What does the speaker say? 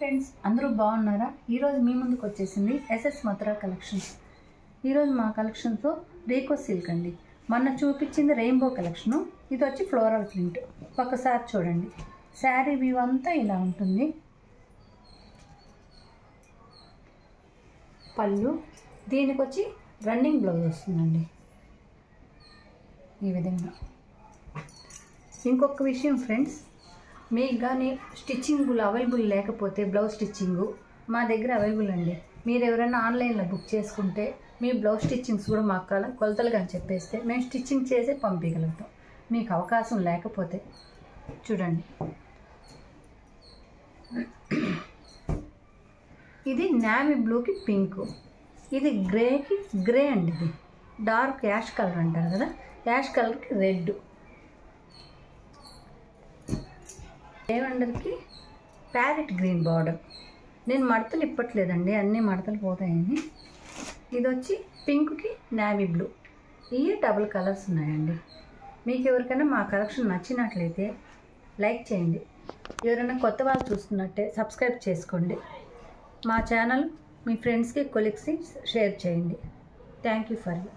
Friends అందరూ బాగున్నారా? ఈరోజు మీ ముందుకు వచ్చేసింది ఎస్ఎస్ మథురా కలెక్షన్స్. ఈరోజు మా కలెక్షన్తో రేకో సిల్క్ అండి. మొన్న చూపించింది రెయిన్బో కలెక్షను, ఇది వచ్చి ఫ్లోరల్ ప్రింట్. ఒకసారి చూడండి, శారీ వ్యూ అంతా ఇలా ఉంటుంది. పళ్ళు, దీనికి వచ్చి రన్నింగ్ బ్లౌజ్ వస్తుందండి ఈ విధంగా. ఇంకొక విషయం ఫ్రెండ్స్, మీకు కానీ స్టిచ్చింగ్ అవైలబుల్ లేకపోతే బ్లౌజ్ స్టిచ్చింగు మా దగ్గర అవైలబుల్ అండి. మీరు ఎవరైనా ఆన్లైన్లో బుక్ చేసుకుంటే మీ బ్లౌజ్ స్టిచ్చింగ్స్ కూడా మాకు కొలతలు కానీ చెప్పేస్తే మేము స్టిచ్చింగ్ చేసి పంపించగలుగుతాం. మీకు అవకాశం లేకపోతే చూడండి, ఇది నావీ బ్లూకి పింక్, ఇది గ్రేకి గ్రే అండి. ఇది డార్క్ యాష్ కలర్ అంటారు కదా, యాష్ కలర్కి రెడ్, లేవెండర్కి ప్యారెట్ గ్రీన్ బార్డర్. నేను మడతలు ఇప్పట్లేదండి, అన్నీ మడతలు పోతాయని. ఇది వచ్చి పింక్కి నావీ బ్లూ. ఇవి డబుల్ కలర్స్ ఉన్నాయండి. మీకు ఎవరికైనా మా కలెక్షన్ నచ్చినట్లయితే లైక్ చేయండి. ఎవరైనా కొత్త వాళ్ళు చూస్తున్నట్టే సబ్స్క్రైబ్ చేసుకోండి. మా ఛానల్ మీ ఫ్రెండ్స్కి కొలీగ్స్కి షేర్ చేయండి. Thank you for you.